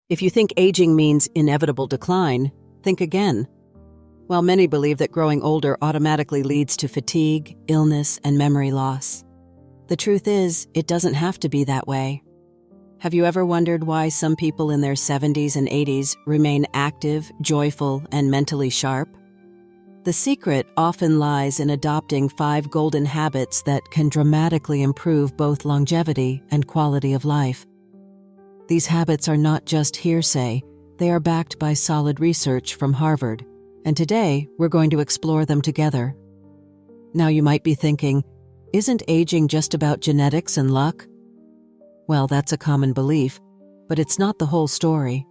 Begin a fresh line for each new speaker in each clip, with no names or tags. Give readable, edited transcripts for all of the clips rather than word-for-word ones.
If you think aging means inevitable decline, think again. While many believe that growing older automatically leads to fatigue, illness, and memory loss, the truth is, it doesn't have to be that way. Have you ever wondered why some people in their 70s and 80s remain active, joyful, and mentally sharp? The secret often lies in adopting 5 golden habits that can dramatically improve both longevity and quality of life. These habits are not just hearsay, they are backed by solid research from Harvard, and today we're going to explore them together. Now you might be thinking, isn't aging just about genetics and luck? Well, that's a common belief, but it's not the whole story.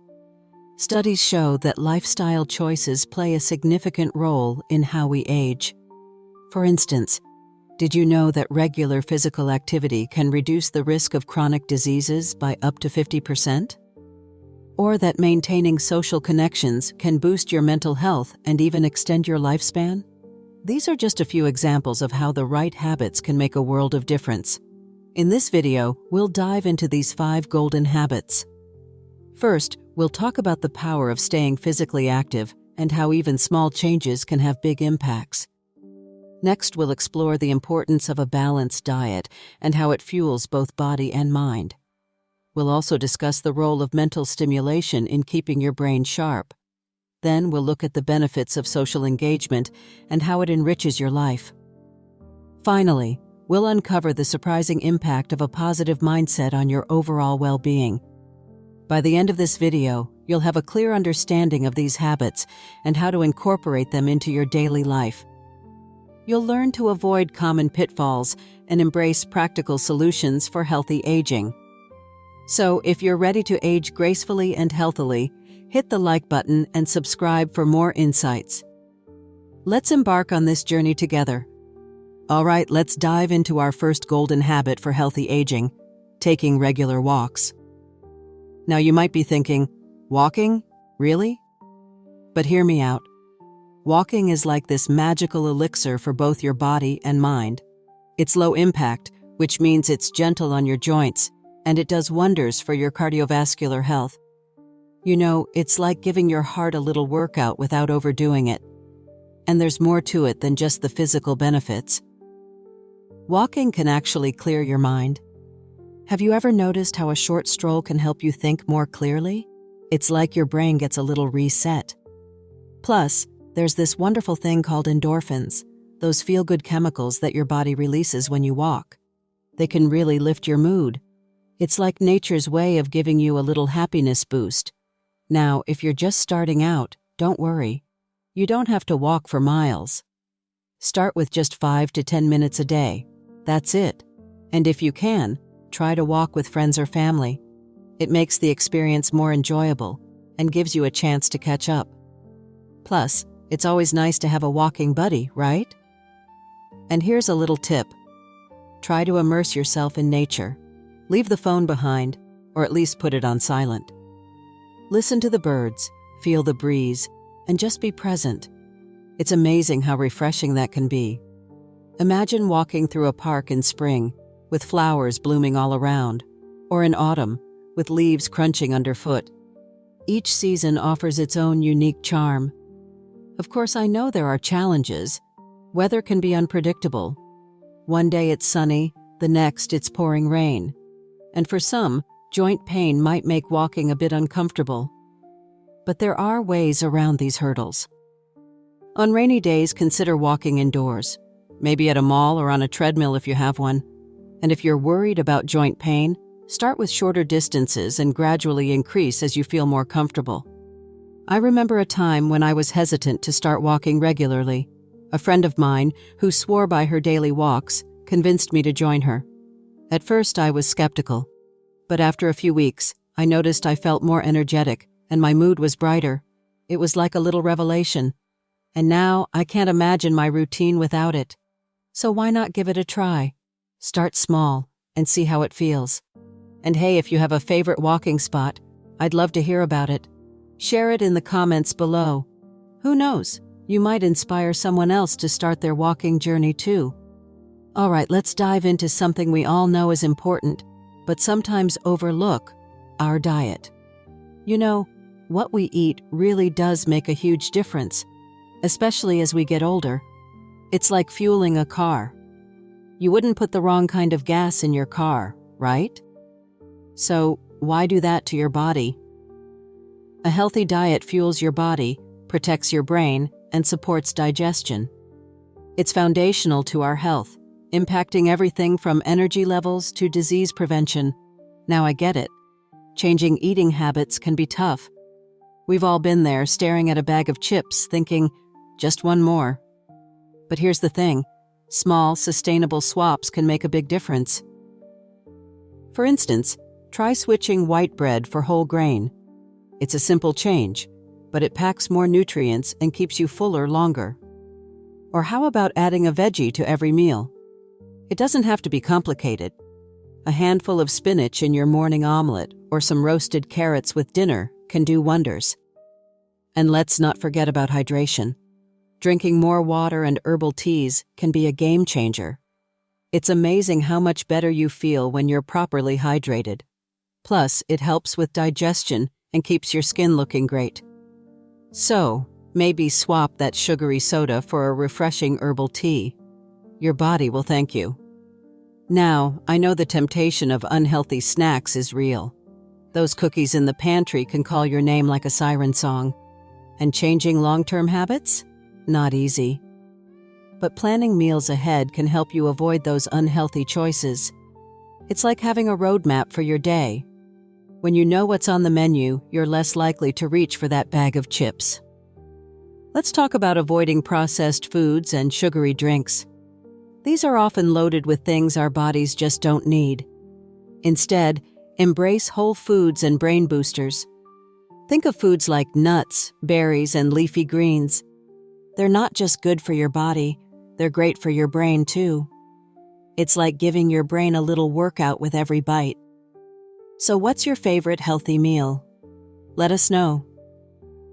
Studies show that lifestyle choices play a significant role in how we age. For instance, did you know that regular physical activity can reduce the risk of chronic diseases by up to 50%? Or that maintaining social connections can boost your mental health and even extend your lifespan? These are just a few examples of how the right habits can make a world of difference. In this video, we'll dive into these 5 golden habits. First, we'll talk about the power of staying physically active and how even small changes can have big impacts. Next, we'll explore the importance of a balanced diet and how it fuels both body and mind. We'll also discuss the role of mental stimulation in keeping your brain sharp. Then we'll look at the benefits of social engagement and how it enriches your life. Finally, we'll uncover the surprising impact of a positive mindset on your overall well-being. By the end of this video, you'll have a clear understanding of these habits and how to incorporate them into your daily life. You'll learn to avoid common pitfalls and embrace practical solutions for healthy aging. So, if you're ready to age gracefully and healthily, hit the like button and subscribe for more insights. Let's embark on this journey together. All right, let's dive into our first golden habit for healthy aging, taking regular walks. Now you might be thinking, walking? Really? But hear me out. Walking is like this magical elixir for both your body and mind. It's low impact, which means it's gentle on your joints, and it does wonders for your cardiovascular health. You know, it's like giving your heart a little workout without overdoing it. And there's more to it than just the physical benefits. Walking can actually clear your mind. Have you ever noticed how a short stroll can help you think more clearly? It's like your brain gets a little reset. Plus, there's this wonderful thing called endorphins, those feel-good chemicals that your body releases when you walk. They can really lift your mood. It's like nature's way of giving you a little happiness boost. Now, if you're just starting out, don't worry. You don't have to walk for miles. Start with just 5 to 10 minutes a day. That's it. And if you can, try to walk with friends or family. It makes the experience more enjoyable and gives you a chance to catch up. Plus, it's always nice to have a walking buddy, right? And here's a little tip. Try to immerse yourself in nature. Leave the phone behind, or at least put it on silent. Listen to the birds, feel the breeze, and just be present. It's amazing how refreshing that can be. Imagine walking through a park in spring, with flowers blooming all around, or in autumn, with leaves crunching underfoot. Each season offers its own unique charm. Of course, I know there are challenges. Weather can be unpredictable. One day it's sunny, the next it's pouring rain. And for some, joint pain might make walking a bit uncomfortable. But there are ways around these hurdles. On rainy days, consider walking indoors, maybe at a mall or on a treadmill if you have one. And if you're worried about joint pain, start with shorter distances and gradually increase as you feel more comfortable. I remember a time when I was hesitant to start walking regularly. A friend of mine, who swore by her daily walks, convinced me to join her. At first, I was skeptical. But after a few weeks, I noticed I felt more energetic and my mood was brighter. It was like a little revelation. And now, I can't imagine my routine without it. So why not give it a try? Start small and see how it feels. And hey, if you have a favorite walking spot, I'd love to hear about it. Share it in the comments below. Who knows? You might inspire someone else to start their walking journey too. All right, let's dive into something we all know is important, but sometimes overlook: our diet. You know, what we eat really does make a huge difference, especially as we get older. It's like fueling a car. You wouldn't put the wrong kind of gas in your car, right? So, why do that to your body? A healthy diet fuels your body, protects your brain, and supports digestion. It's foundational to our health, impacting everything from energy levels to disease prevention. Now I get it. Changing eating habits can be tough. We've all been there, staring at a bag of chips, thinking, just one more. But here's the thing. Small, sustainable swaps can make a big difference. For instance, try switching white bread for whole grain. It's a simple change, but it packs more nutrients and keeps you fuller longer. Or how about adding a veggie to every meal? It doesn't have to be complicated. A handful of spinach in your morning omelet or some roasted carrots with dinner can do wonders. And let's not forget about hydration. Drinking more water and herbal teas can be a game changer. It's amazing how much better you feel when you're properly hydrated. Plus, it helps with digestion and keeps your skin looking great. So, maybe swap that sugary soda for a refreshing herbal tea. Your body will thank you. Now, I know the temptation of unhealthy snacks is real. Those cookies in the pantry can call your name like a siren song. And changing long-term habits? Not easy. But planning meals ahead can help you avoid those unhealthy choices. It's like having a roadmap for your day. When you know what's on the menu, you're less likely to reach for that bag of chips. Let's talk about avoiding processed foods and sugary drinks. These are often loaded with things our bodies just don't need. Instead, embrace whole foods and brain boosters. Think of foods like nuts, berries, and leafy greens. They're not just good for your body, they're great for your brain too. It's like giving your brain a little workout with every bite. So what's your favorite healthy meal? Let us know.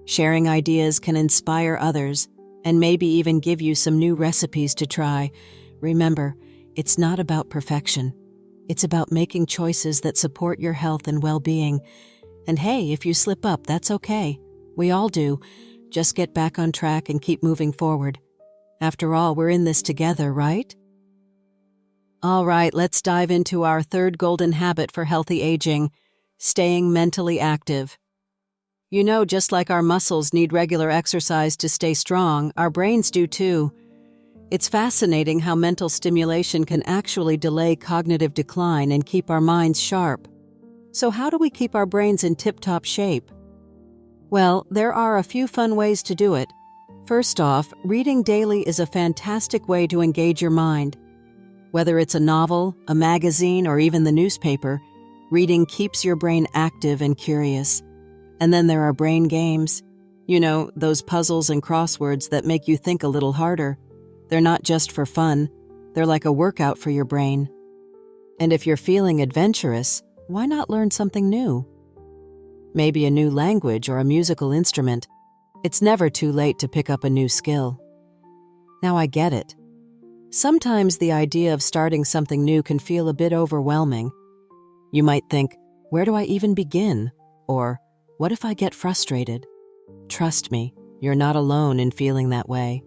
Sharing ideas can inspire others and maybe even give you some new recipes to try. Remember, it's not about perfection. It's about making choices that support your health and well-being. And hey, if you slip up, that's okay. We all do. Just get back on track and keep moving forward. After all, we're in this together, right? All right, let's dive into our third golden habit for healthy aging, staying mentally active. You know, just like our muscles need regular exercise to stay strong, our brains do too. It's fascinating how mental stimulation can actually delay cognitive decline and keep our minds sharp. So how do we keep our brains in tip-top shape? Well, there are a few fun ways to do it. First off, reading daily is a fantastic way to engage your mind. Whether it's a novel, a magazine, or even the newspaper, reading keeps your brain active and curious. And then there are brain games. You know, those puzzles and crosswords that make you think a little harder. They're not just for fun, they're like a workout for your brain. And if you're feeling adventurous, why not learn something new? Maybe a new language or a musical instrument. It's never too late to pick up a new skill. Now I get it. Sometimes the idea of starting something new can feel a bit overwhelming. You might think, where do I even begin? Or, what if I get frustrated? Trust me, you're not alone in feeling that way.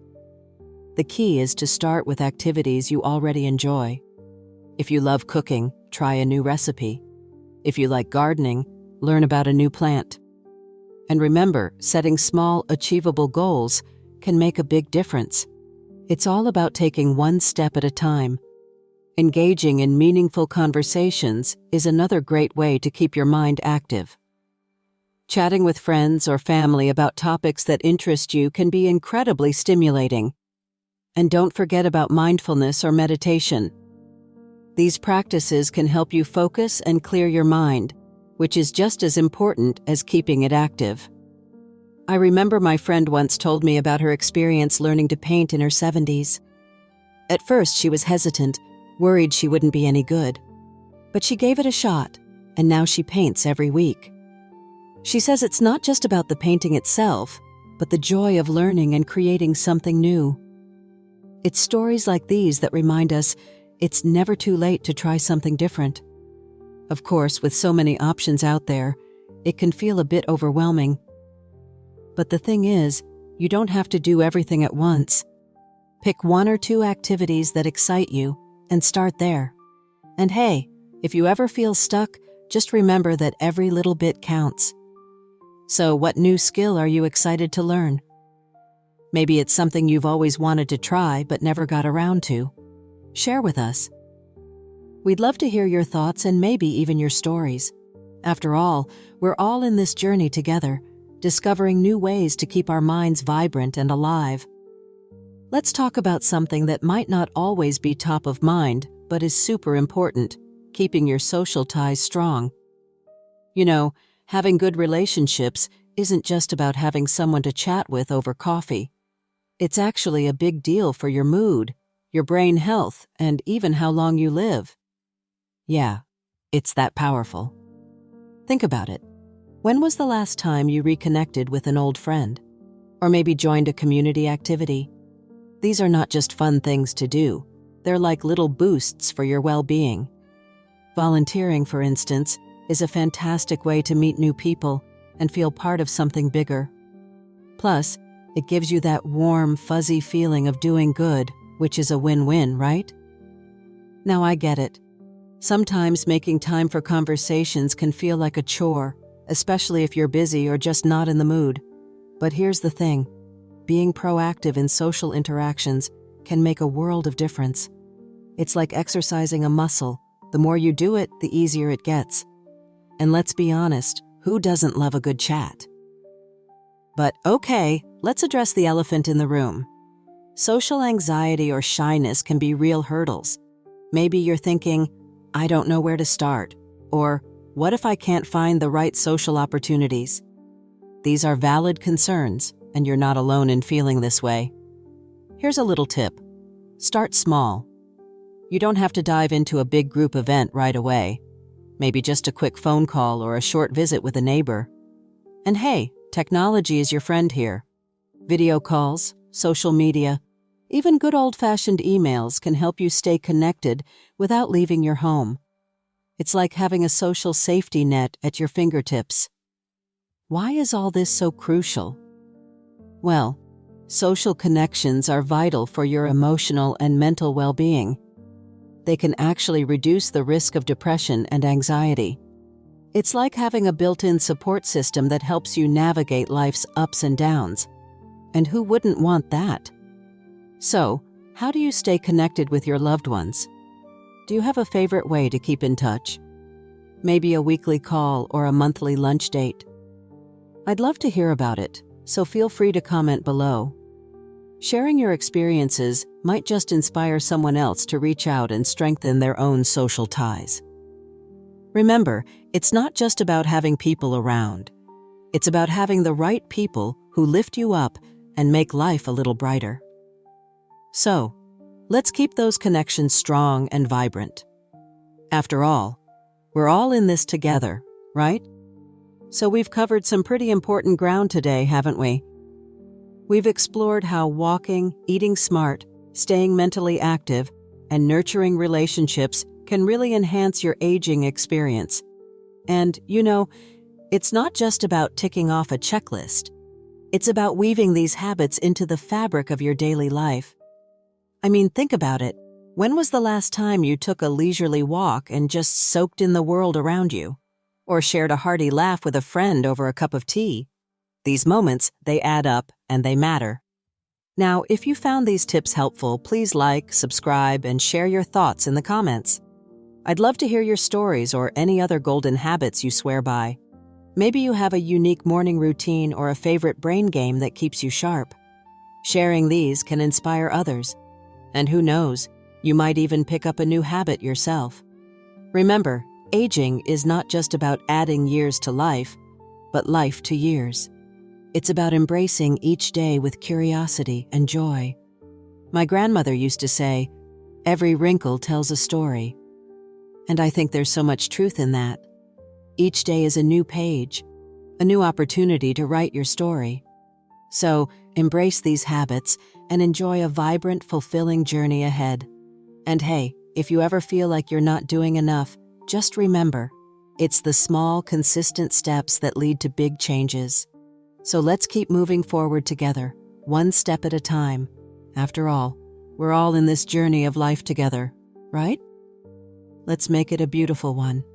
The key is to start with activities you already enjoy. If you love cooking, try a new recipe. If you like gardening, learn about a new plant. And remember, setting small, achievable goals can make a big difference. It's all about taking one step at a time. Engaging in meaningful conversations is another great way to keep your mind active. Chatting with friends or family about topics that interest you can be incredibly stimulating. And don't forget about mindfulness or meditation. These practices can help you focus and clear your mind, which is just as important as keeping it active. I remember my friend once told me about her experience learning to paint in her 70s. At first, she was hesitant, worried she wouldn't be any good. But she gave it a shot, and now she paints every week. She says it's not just about the painting itself, but the joy of learning and creating something new. It's stories like these that remind us it's never too late to try something different. Of course, with so many options out there, it can feel a bit overwhelming. But the thing is, you don't have to do everything at once. Pick 1 or 2 activities that excite you and start there. And hey, if you ever feel stuck, just remember that every little bit counts. So, what new skill are you excited to learn? Maybe it's something you've always wanted to try but never got around to. Share with us. We'd love to hear your thoughts and maybe even your stories. After all, we're all in this journey together, discovering new ways to keep our minds vibrant and alive. Let's talk about something that might not always be top of mind, but is super important: keeping your social ties strong. You know, having good relationships isn't just about having someone to chat with over coffee. It's actually a big deal for your mood, your brain health, and even how long you live. Yeah, it's that powerful. Think about it. When was the last time you reconnected with an old friend? Or maybe joined a community activity? These are not just fun things to do. They're like little boosts for your well-being. Volunteering, for instance, is a fantastic way to meet new people and feel part of something bigger. Plus, it gives you that warm, fuzzy feeling of doing good, which is a win-win, right? Now I get it. Sometimes making time for conversations can feel like a chore, especially if you're busy or just not in the mood. But here's the thing. Being proactive in social interactions can make a world of difference. It's like exercising a muscle. The more you do it, the easier it gets. And let's be honest, who doesn't love a good chat? But okay, let's address the elephant in the room. Social anxiety or shyness can be real hurdles. Maybe you're thinking, I don't know where to start, or what if I can't find the right social opportunities? These are valid concerns, and you're not alone in feeling this way. Here's a little tip. Start small. You don't have to dive into a big group event right away. Maybe just a quick phone call or a short visit with a neighbor. And hey, technology is your friend here. Video calls, social media, even good old-fashioned emails can help you stay connected without leaving your home. It's like having a social safety net at your fingertips. Why is all this so crucial? Well, social connections are vital for your emotional and mental well-being. They can actually reduce the risk of depression and anxiety. It's like having a built-in support system that helps you navigate life's ups and downs. And who wouldn't want that? So, how do you stay connected with your loved ones? Do you have a favorite way to keep in touch? Maybe a weekly call or a monthly lunch date? I'd love to hear about it, so feel free to comment below. Sharing your experiences might just inspire someone else to reach out and strengthen their own social ties. Remember, it's not just about having people around. It's about having the right people who lift you up and make life a little brighter. So, let's keep those connections strong and vibrant. After all, we're all in this together, right? So we've covered some pretty important ground today, haven't we? We've explored how walking, eating smart, staying mentally active, and nurturing relationships can really enhance your aging experience. And, you know, it's not just about ticking off a checklist. It's about weaving these habits into the fabric of your daily life. I mean, think about it. When was the last time you took a leisurely walk and just soaked in the world around you? Or shared a hearty laugh with a friend over a cup of tea? These moments, they add up and they matter. Now, if you found these tips helpful, please like, subscribe, and share your thoughts in the comments. I'd love to hear your stories or any other golden habits you swear by. Maybe you have a unique morning routine or a favorite brain game that keeps you sharp. Sharing these can inspire others. And who knows, you might even pick up a new habit yourself. Remember, aging is not just about adding years to life, but life to years. It's about embracing each day with curiosity and joy. My grandmother used to say, "Every wrinkle tells a story." And I think there's so much truth in that. Each day is a new page, a new opportunity to write your story. So, embrace these habits and enjoy a vibrant, fulfilling journey ahead. And hey, if you ever feel like you're not doing enough, just remember, It's the small, consistent steps that lead to big changes. So let's keep moving forward together, one step at a time. After all, we're all in this journey of life together, right? Let's make it a beautiful one.